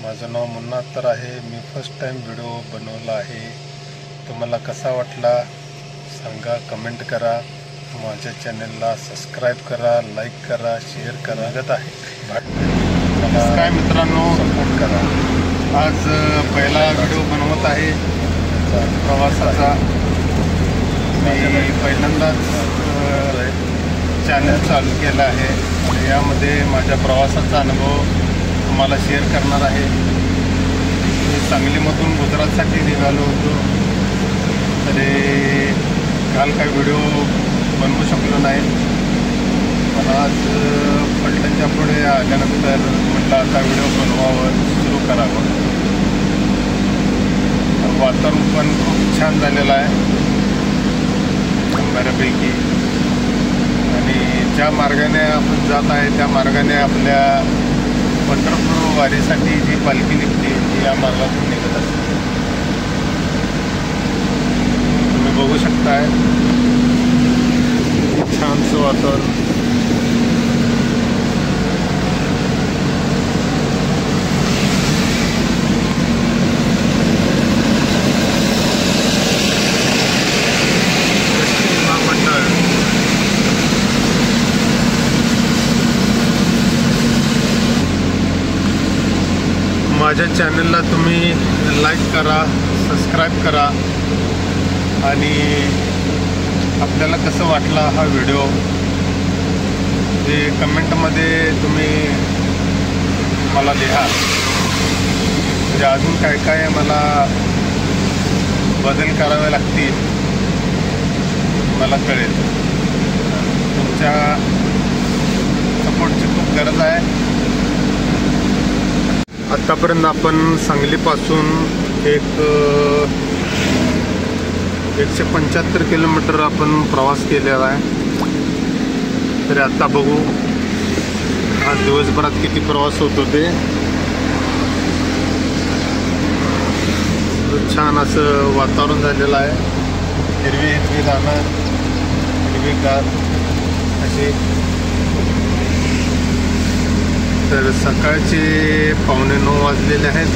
माझं नाव मुन्ना अत्तर आहे। मी फर्स्ट टाइम व्हिडिओ बनवला आहे। तुम्हाला कसा वाटला सांगा, कमेंट करा। माझ्या चॅनलला सबस्क्राइब करा, लाईक करा, शेअर करा। नमस्कार मित्रांनो, सपोर्ट करा। आज पहिला व्हिडिओ बनवत आहे प्रवासाचा। मी पहिल्यांदाच चॅनल चालू केला आहे। यामध्ये माझ्या प्रवासाचा अनुभव तुम्हाला शेअर करणार आहे। मी सांगलीमधून गुजरातसाठी निघालो होतो, तरी काल काही व्हिडिओ बनवू शकलो नाही, पण आज पलटणच्या पुढे आल्यानंतर म्हटलं आता व्हिडिओ बनवावं, सुरू करावं। वातावरण पण खूप छान झालेलं आहे बऱ्यापैकी, आणि ज्या मार्गाने आपण जात आहे त्या मार्गाने आपल्या पंढरपूर वारीसाठी जी पालखी निघते ती या मार्गातून निघत असते। तुम्ही बघू शकताय छानसं वातावरण। माझ्या चॅनलला तुम्ही लाईक करा, सबस्क्राईब करा, आणि आपल्याला कसं वाटला हा व्हिडिओ ते कमेंटमध्ये तुम्ही मला लिहा। म्हणजे अजून काय काय मला बदल करावे लागतील मला कळेल। तुमच्या सपोर्टची खूप गरज आहे। आत्तापर्यंत आपण सांगलीपासून 175 किलोमीटर आपण प्रवास केलेला आहे। तरी आत्ता बघू आज दिवसभरात किती प्रवास होतो ते। छान असं वातावरण झालेलं आहे, हिरवी रानं, हिरवीगार असे। तर सकाळचे 8:45 वाजलेले आहेत।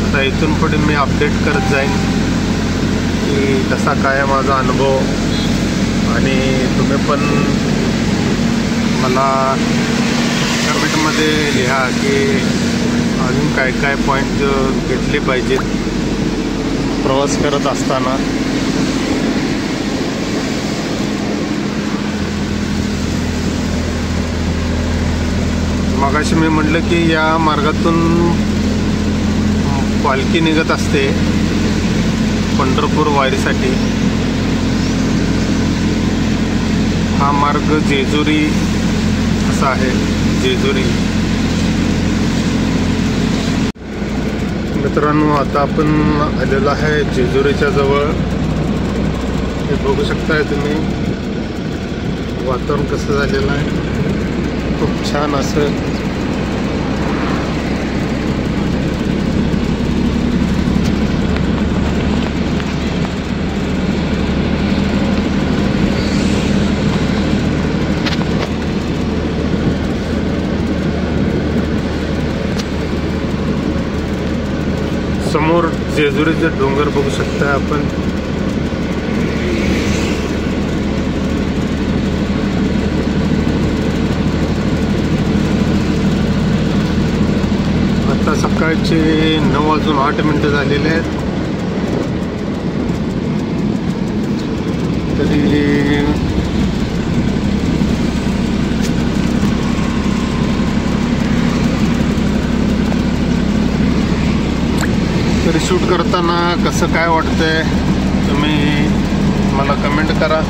आता इथून पुढे मी अपडेट करत जाईन की कसा काय माझा अनुभव, आणि तुम्ही पण मला कमेंटमध्ये लिहा की अजून काय काय पॉईंट घेतले पाहिजेत प्रवास करत असताना। मगाशी मी म्हटलं की या मार्गातून पालखी निघत असते पंढरपूर वारीसाठी। हा मार्ग जेजुरी असा आहे, जेजुरी। मित्रांनो, आता आपण आलेलो आहे जेजुरीच्या जवळ। हे बघू शकताय तुम्ही वातावरण कसं झालेलं आहे, खूप छान असं। समोर जेजुरीचे डोंगर बघू शकता आपण। आता सकाळचे 9:08 झालेले आहेत। तरी शूट करताना कसं काय वाटतंय तुम्ही मला कमेंट करा।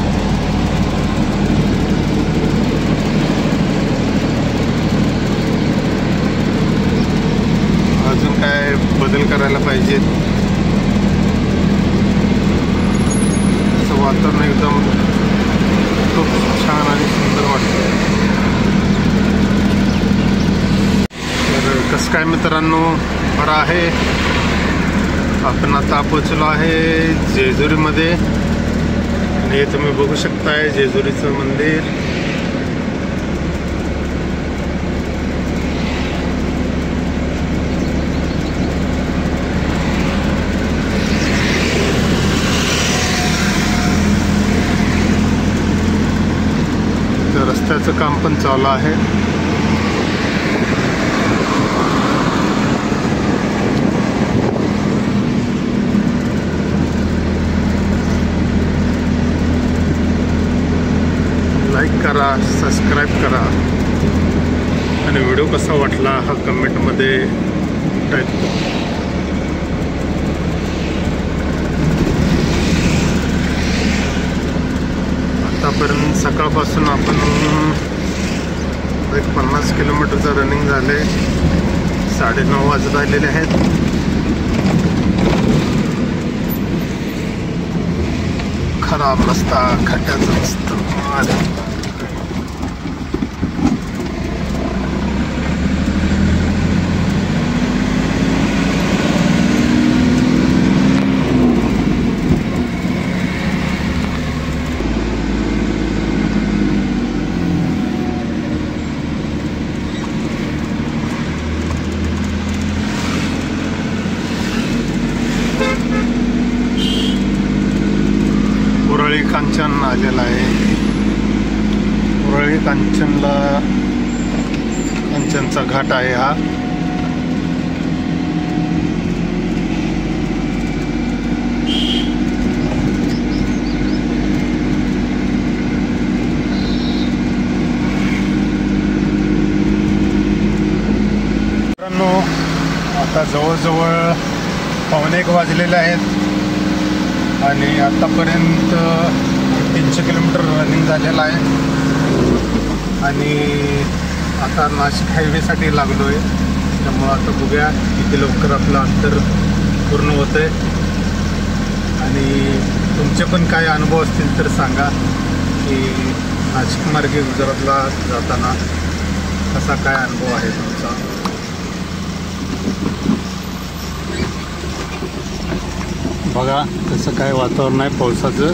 अजून काय बदल करायला पाहिजेत। असं वातावरण एकदम खूप छान आणि सुंदर वाटतं। तर कसं काय मित्रांनो, बरं आहे। आपण आता पोचलो आहे जेजुरीमध्ये, आणि हे तुम्ही बघू शकताय जेजुरीचं मंदिर। ब्रिजचं काम पण चालू आहे. लाईक करा, सबस्क्राईब करा आणि व्हिडिओ कसा वाटला हा कमेंटमध्ये टाईप करा. आतापर्यंत सकाळपासून आपण एक 50 किलोमीटरचं रनिंग झाले. 9:30 वाजत आलेले आहेत. खराब रस्ता, खड्ड्याचा रस्ता. उरळी कांचन आलेला आहे. उरळी कांचनचा घाट आहे हा. मित्रांनो, आता जवळजवळ 1:15 वाजलेले आहेत आणि आतापर्यंत 300 किलोमीटर रनिंग झालेलं आहे आणि आता नाशिक हायवेसाठी लागलो आहे. त्यामुळं आता बघूया किती लवकर आपलं अंतर पूर्ण होतं आहे. आणि तुमचे पण काय अनुभव असतील तर सांगा की नाशिक मार्गे गुजरातला जाताना कसा काय अनुभव आहे तुमचा. बघा कसं काय वातावरण आहे पावसाचं.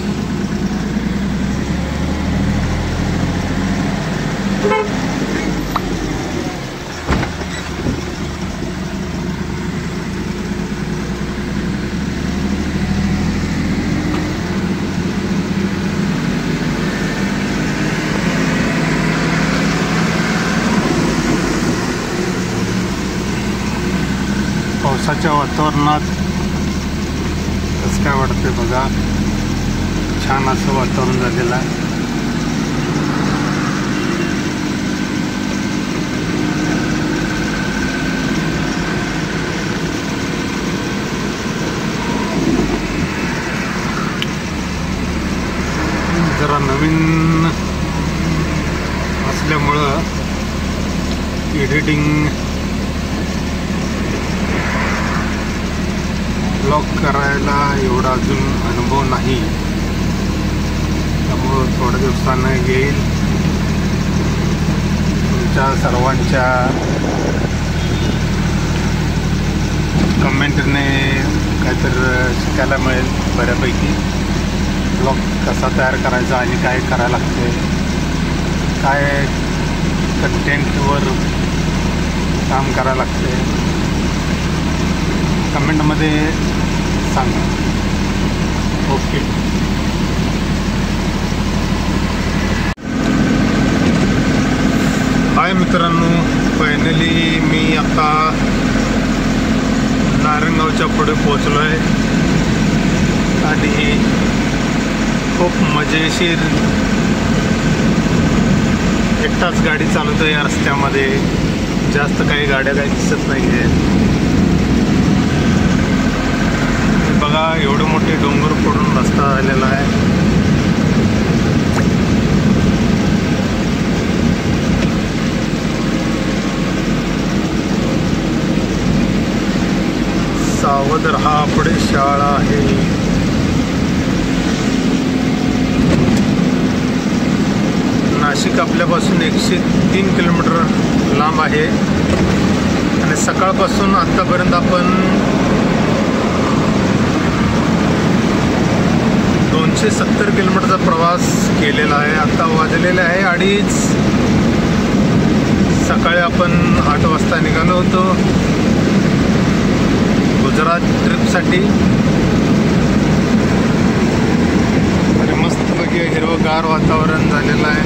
पावसाच्या वातावरणात कसं काय वाटतंय बघा. छान असं वातावरण झालेलं आहे. जरा नवीन असल्यामुळं एडिटिंग ब्लॉग करायला एवढा अजून अनुभव नाही. त्यामुळं थोड्या दिवसानं येईल. तुमच्या सर्वांच्या कमेंटने काहीतरी शिकायला मिळेल बऱ्यापैकी. ब्लॉग कसा तयार करायचा आणि काय करायला लागते, काय कंटेंटवर काम करायला लागते कमेंटमध्ये सांगा. ओके. हाय मित्रांनो, फायनली मी आता नारायणगावच्या पुढे पोचलो आहे आणि खूप मजेशीर एकटाच गाडी चालवतो या रस्त्यामध्ये. जास्त काही गाड्या काही दिसत नाही आहे. बघा एवढे मोठे डोंगर फोडून रस्ता आलेला आहे. सावध रहा, पुढे शाळा आहे. नाशिक आपल्यापासून 103 किलोमीटर लांब आहे आणि सकाळपासून आत्तापर्यंत आपण 270 किलोमीटरचा प्रवास केलेला आहे. आता वाजलेले आहे 2:30. सकाळी आपण 8 वाजता निघालो होतो गुजरात ट्रिपसाठी. आणि मस्तपैकी हिरवंगार वातावरण झालेलं आहे.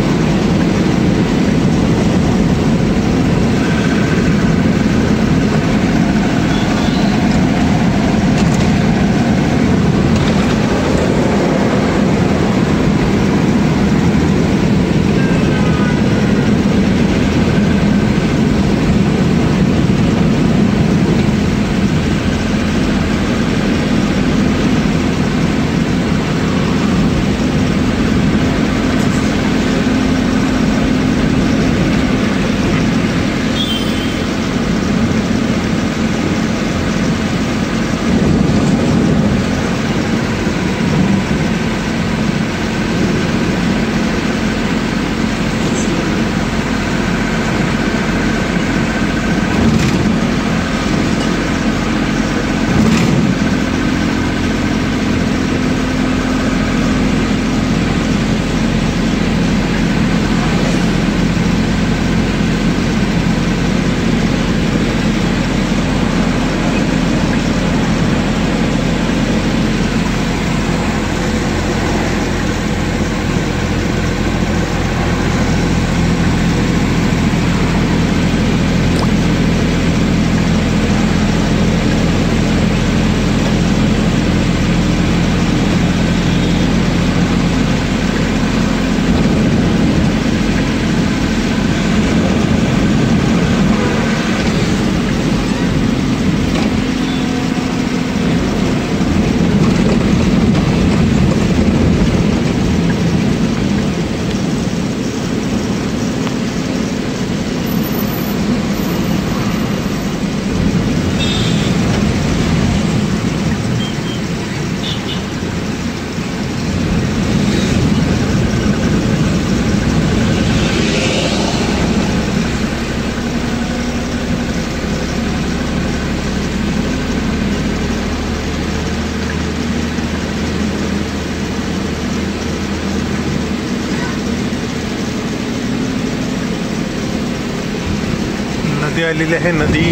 आलेली आहे, नदी.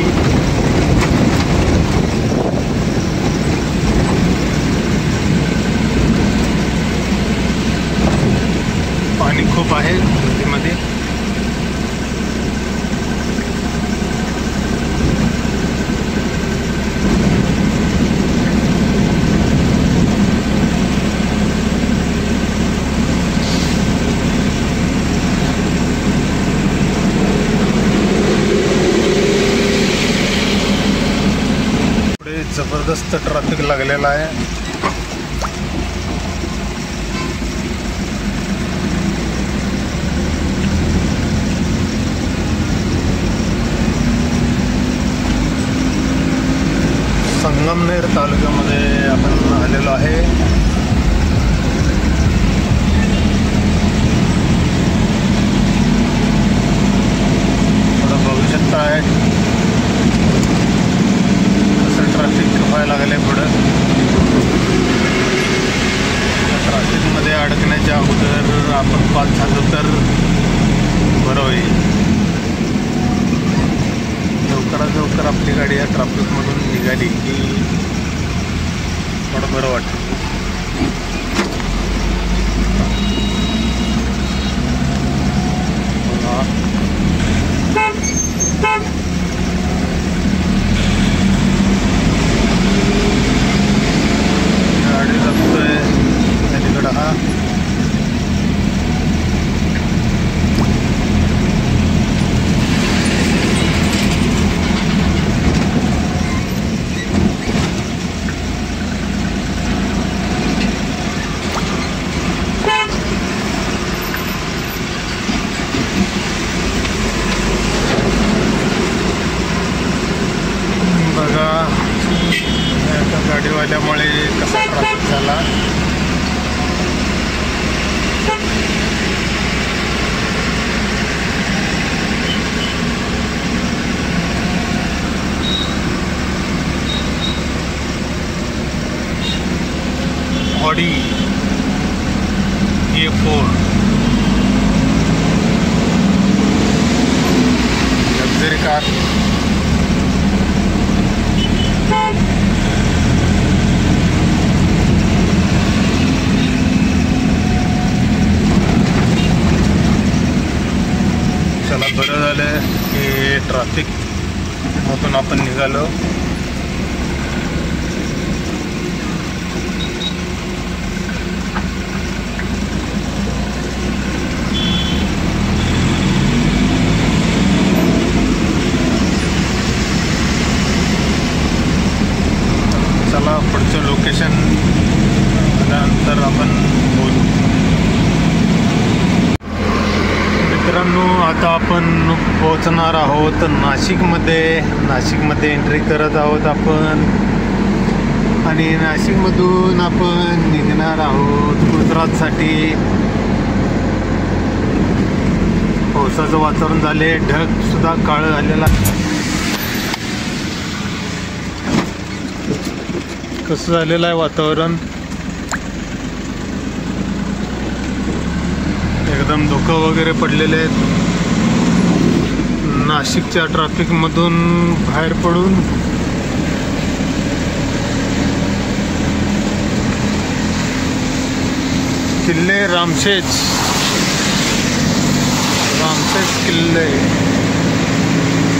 पाणी खूप आहे नदीमध्ये. जबरदस्त ट्रॅफिक लागलेला आहे. संगमनेर तालुक्यामध्ये आपण आलेलो आहे. थोडं बघू शकता आहे ट्रॅफिक व्हायला लागले. पुढं ट्रॅफिकमध्ये अडकण्याच्या अगोदर आपण पास झालो तर बरं होईल. लवकरात लवकर आपली गाडी या ट्रॅफिकमधून निघाली की थोडं बरं वाटतं. गाडी लागतोय त्याच्याकडं. हा बघा गाडीवाल्यामुळे कसा ट्रॅफिक झाला. Audi A4 luxury car. चला बरं झालं की ट्रॅफिक मधून आपण निघालो. चला पुढचं लोकेशन नंतर आपण बोलू. मित्रांनो, आता आपण पोहोचणार आहोत नाशिकमध्ये. नाशिकमध्ये एंट्री करत आहोत आपण आणि नाशिकमधून आपण निघणार आहोत गुजरातसाठी. पावसाचं वातावरण झाले, ढग सुद्धा काळं झालेला. कसं झालेलं आहे वातावरण, एकदम धुकं वगैरे पडलेले आहेत. नाशिकच्या ट्रॅफिकमधून बाहेर पडून किल्ले रामशेज किल्ले,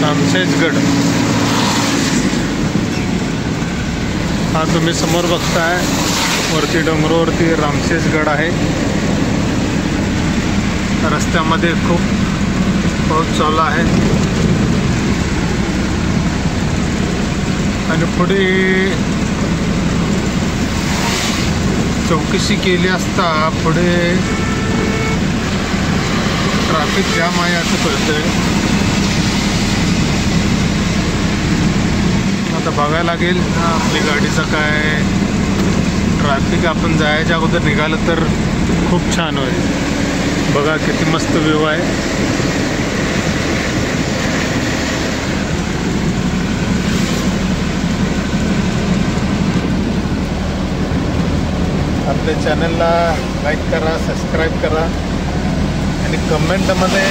रामशेजगड हा तुम्ही समोर बघताय. वरती डोंगरावरती रामशेजगड आहे. रस्त्यामध्ये खूप पाऊस चालू आहे आणि पुढे चौकशी केली असता पुढे ट्रॅफिक जाम आहे असं कळतंय. आता बघायला लागेल आपली गाडीचा काय ट्रॅफिक. आपण जायच्या अगोदर निघालं तर खूप छान होईल. बघा किती मस्त व्ह्यू आहे. आपल्या चॅनलला लाईक करा, सबस्क्राईब करा आणि कमेंटमध्ये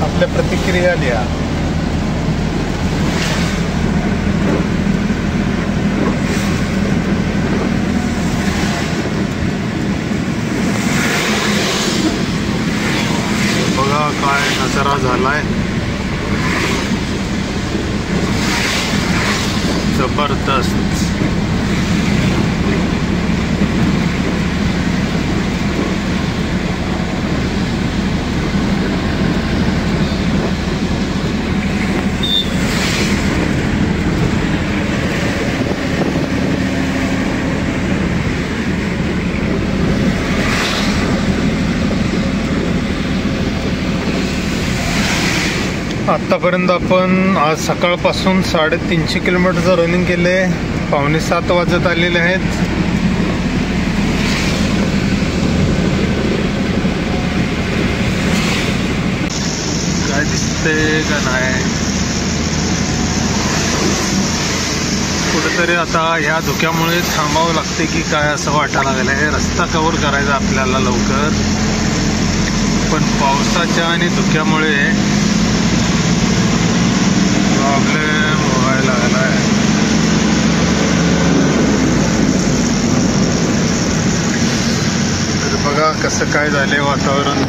आपल्या प्रतिक्रिया लिहा. झालाय जबरदस्त. आत्तापर्यंत आपण आज सकाळपासून 350 किलोमीटरचं रनिंग केले. 6:45 वाजत आलेले आहेत. काय दिसतंय का नाही कुठेतरी आता ह्या धुक्यामुळे थांबावं लागते की काय असं वाटायला लागलं आहे. रस्ता कव्हर करायचा आपल्याला लवकर, पण पावसाच्या आणि धुक्यामुळे प्रॉब्लेम व्हायला लागला आहे. तर बघा कसं काय झालंय वातावरण.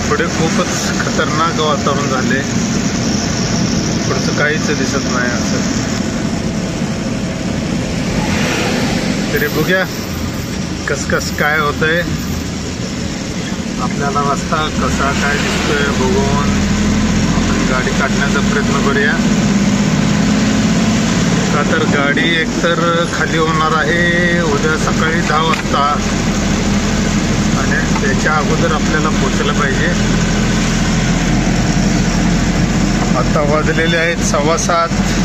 पुढे खूपच खतरनाक वातावरण झाले. पुढचं काहीच दिसत नाही असं. तरी बघूया कस काय होतंय. आपल्याला रस्ता कसा काय दिसतोय बघून आपण गाडी काढण्याचा प्रयत्न करूया. का तर गाडी एकतर खाली होणार आहे उद्या सकाळी 10 वाजता आणि त्याच्या अगोदर आपल्याला पोहोचलं पाहिजे. आता वाजलेले आहेत 7:15.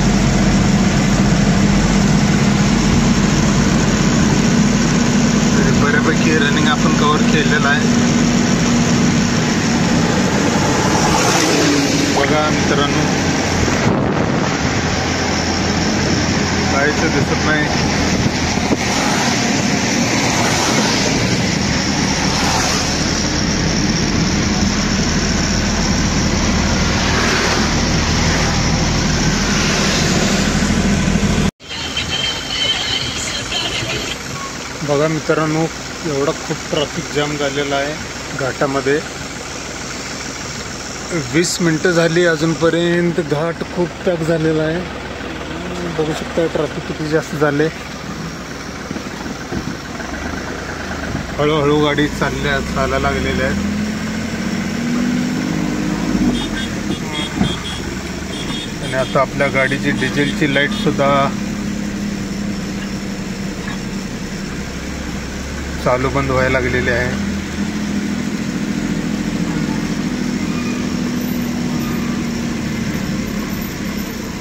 बऱ्यापैकी रनिंग आपण कव्हर केलेलं आहे. बघा मित्रांनो काहीच दिसत नाही. बघा मित्रांनो एवढा खूप ट्रॅफिक जाम झालेला आहे घाटामध्ये. 20 मिनटं झाली अजूनपर्यंत घाट खूप पॅक झालेला आहे. बघू शकता ट्रॅफिक किती जास्त झाले. हळूहळू गाडी चालायला लागलेल्या आहेत. आणि आता आपल्या गाडीची डिझेलची लाईट सुद्धा चालू बंद व्हायला लागलेली आहे.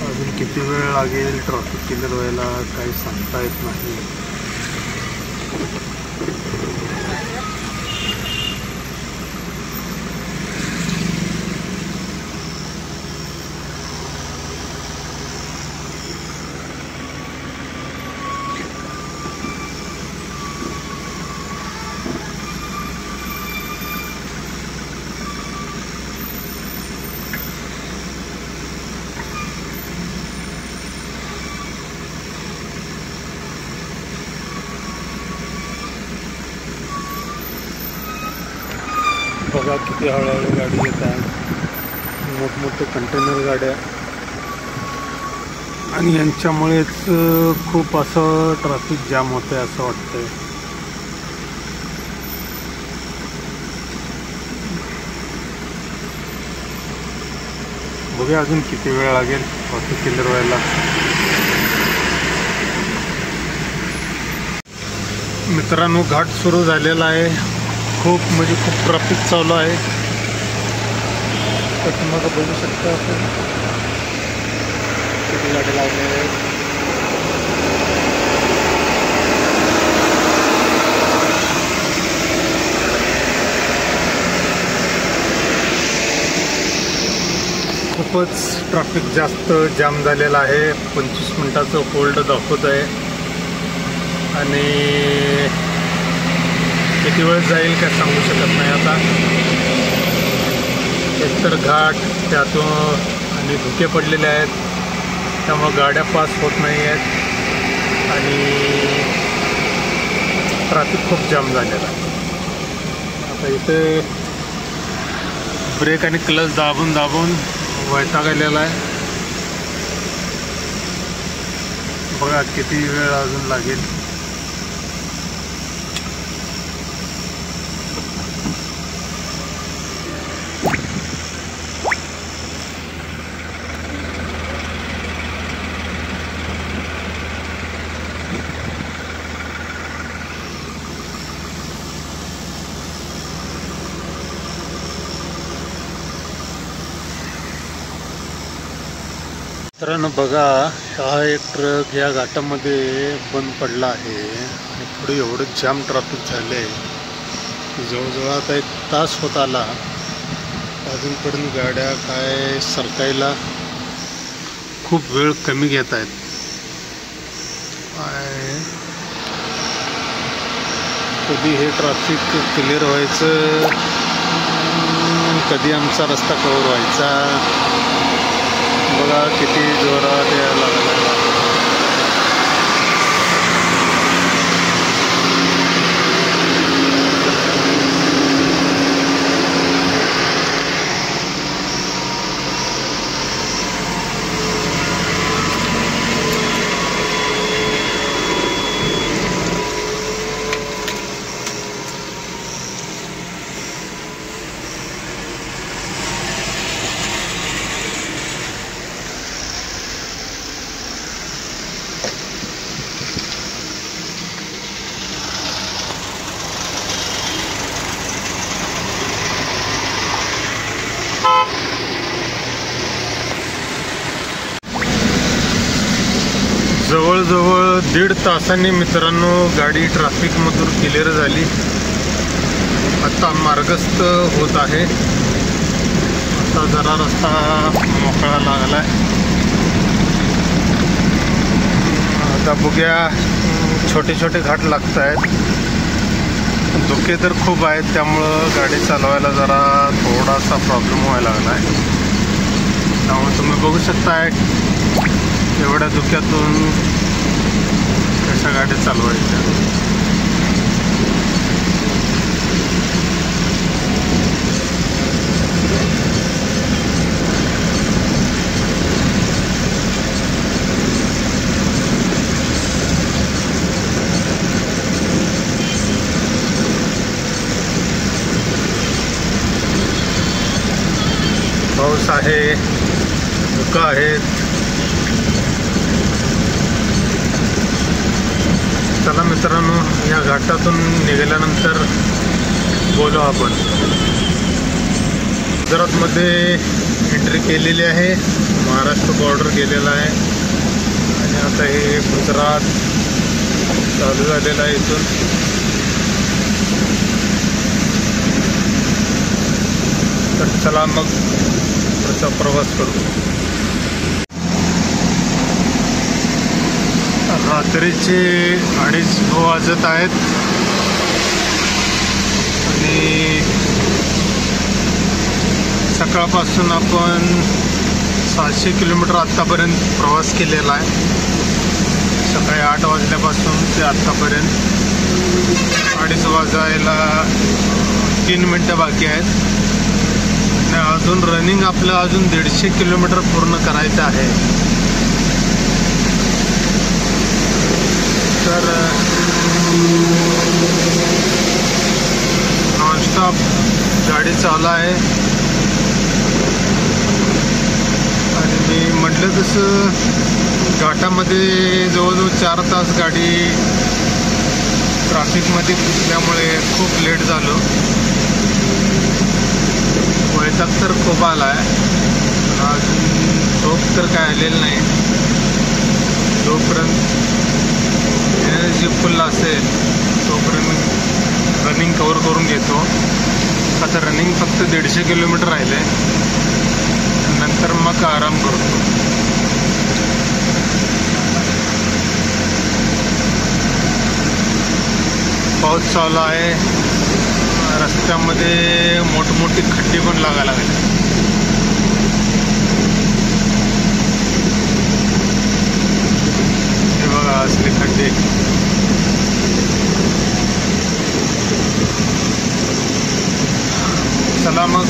अजून किती वेळ लागेल ट्रॅफिक क्लिअर व्हायला काही सांगता येत नाही. बघा किती हळूहळू गाडी येत आहे. मोठमोठे कंटेनर गाड्या आणि यांच्यामुळेच खूप असं ट्रॅफिक जाम होतंय असं वाटतंय. बघूया अजून किती वेळ लागेल ट्रॅफिक क्लिअर व्हायला. मित्रांनो घाट सुरू झालेला आहे. खूप म्हणजे खूप ट्रॅफिक चालू आहे. तर तुम्हाला बघू शकता आपण किती गाडी लावले आहेत. खूपच ट्रॅफिक जास्त जाम झालेला आहे. 25 मिनिटाचं होल्ड दाखवत आहे. आणि किती वेळ जाईल काय सांगू शकत नाही. आता एकतर घाट त्यातून आणि धुके पडलेले आहेत त्यामुळे गाड्या पास होत नाही आहेत. आणि ट्रॅफिक खूप जाम झालेला आहे. आता इथे ब्रेक आणि क्लच दाबून दाबून वैताग आलेला आहे. बघा किती वेळ अजून लागेल. मित्रांनो बघा, हा एक ट्रक या घाटामध्ये बंद पडला आहे आणि पुढे एवढं जाम ट्रॅफिक झालं आहे. जवळजवळ आता 1 तास होत आला, अजूनपर्यंत गाड्या काय सरकायला खूप वेळ कमी घेत आहेत. कधी हे ट्रॅफिक क्लिअर व्हायचं, कधी आमचा रस्ता कव्हर व्हायचा. बघा किती जोरात यायला लागला. जवळजवळ 1.5 तासांनी मित्रांनो गाडी ट्रॅफिकमधून क्लिअर झाली. आता मार्गस्थ होत आहे. आता जरा रस्ता मोकळा लागला आहे. आता बघूया, छोटे छोटे घाट लागत आहेत. धुके तर खूप आहेत, त्यामुळं गाडी चालवायला जरा थोडासा प्रॉब्लेम व्हायला लागला आहे. त्यामुळे तुम्ही बघू शकताय एवढ्या धुक्यातून कशा गाड्या चालवायच्या. पाऊस आहे, धुकं आहेत. चला मित्रांनो, या घाटातून निघाल्यानंतर बोलू आपण. गुजरातमध्ये एंट्री केलेली आहे, महाराष्ट्र बॉर्डर गेलेला आहे आणि आता हे गुजरात चालू झालेलं आहे. इथून तर चला मग पुढचा प्रवास करू. रात्रीचे 2:30 वाजत आहेत आणि सकाळपासून आपण 700 किलोमीटर आत्तापर्यंत प्रवास केलेला आहे. सकाळी 8 वाजल्यापासून ते आत्तापर्यंत 2:30 वाजायला 3 मिनटं बाकी आहेत आणि अजून रनिंग आपलं अजून 150 किलोमीटर पूर्ण करायचं आहे. तर नॉनस्टॉप गाडी चालू आहे आणि मी म्हटलं तसं घाटामध्ये जवळजवळ 4 तास गाडी ट्रॅफिकमध्ये घुसल्यामुळे खूप लेट झालो. वैताग तर खूप आला आहे. अजून झोप तर काय आलेलं नाही. जोपर्यंत एनर्जी फुल असेल तोपर्यंत रनिंग कवर करून घेतो. आता रनिंग फक्त 150 किलोमीटर राहिले, नंतर मग आराम करतो. पाऊस चालू आहे, रस्त्यामध्ये मोठमोठी खड्डे पण लागायला लागले. हे बघा, असले खड्डे. चला मग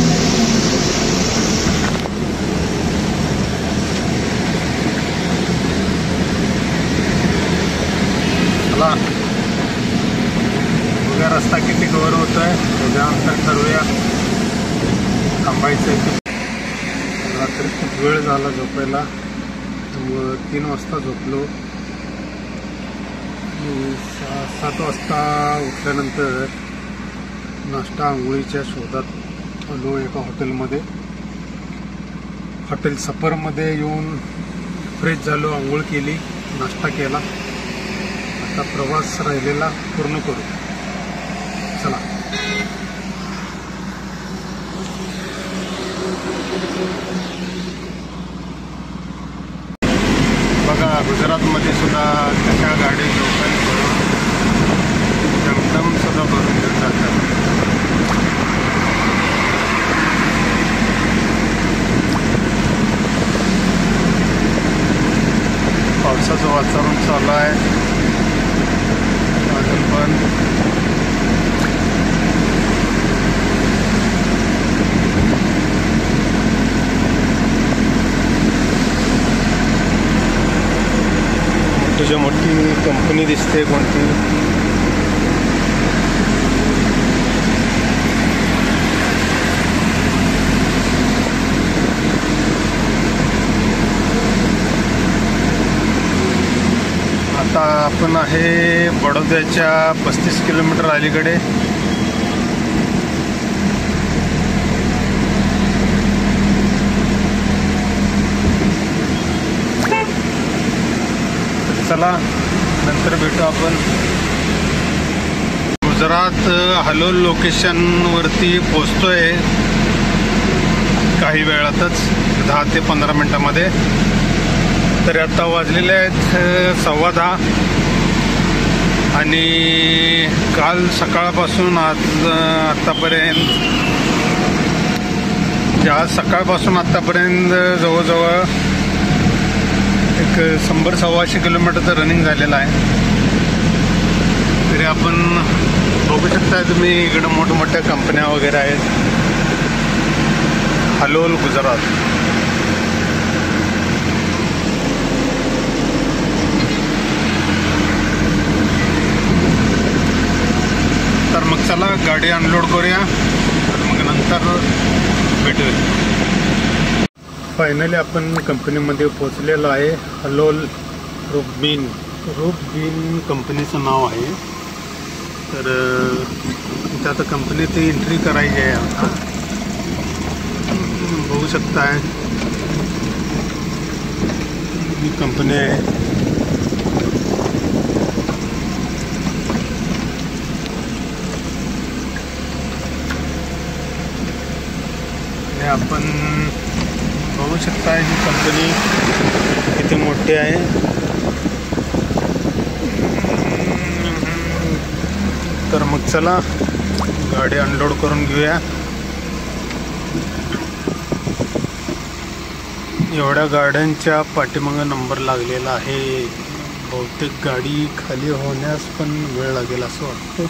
चला बघा रस्ता किती कव्हर होतोय, त्याच्यानंतर ठरवूया थांबायचं. रात्री खूप वेळ झाला झोपायला, त्यामुळं 3 वाजता झोपलो. 7 वाजता उठल्यानंतर नाश्ता आंघोळीच्या शोधात आलो एका हॉटेलमध्ये. हॉटेल सफरमध्ये येऊन फ्रेश झालो, आंघोळ केली, नाश्ता केला. आता प्रवास राहिलेला पूर्ण करू. चला बघा गुजरातमध्ये सुद्धा कशा गाडी लोकल करून टमटम सुद्धा भरून घेऊन जातात. पावसाचं वातावरण चालू आहे अजून पण. मोठीच्या मोठी कंपनी दिसते कोणती. आता आपण आहे बडोद्याच्या 35 किलोमीटर अलीकडे. चला नंतर भेटू आपण. गुजरात हलोल लोकेशनवरती पोचतोय काही वेळातच, 10 ते 15 मिनिटामध्ये. तर आता वाजलेले आहेत 10:15 आणि काल सकाळपासून आत्तापर्यंत आज सकाळपासून आत्तापर्यंत जवळजवळ एक 100-125 किलोमीटरचं रनिंग झालेलं आहे. तरी आपण बघू शकता तुम्ही इकडं मोठमोठ्या कंपन्या वगैरे आहेत. हलोल गुजरात. तर मग चला गाडी अनलोड करूया, मग नंतर भेटूया. फायनली आपण कंपनीमध्ये पोचलेलो आहे. हलोल रूपबीन कंपनीचं नाव आहे. तर आता कंपनीत एंट्री करायची आहे. आता बघू शकताय ही कंपनी आहे. आपण बघू शकता ही कंपनी किती मोठी आहे. तर मग चला गाडी अनलोड करून घेऊया. एवढ्या गाड्यांच्या पाठीमागे नंबर लागलेला आहे. बहुतेक गाडी खाली होण्यास पण वेळ लागेल असं वाटतं.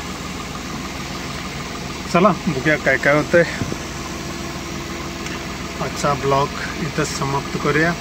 चला बघूया काय काय होतंय. आजचा ब्लॉग इथंच समाप्त करूया.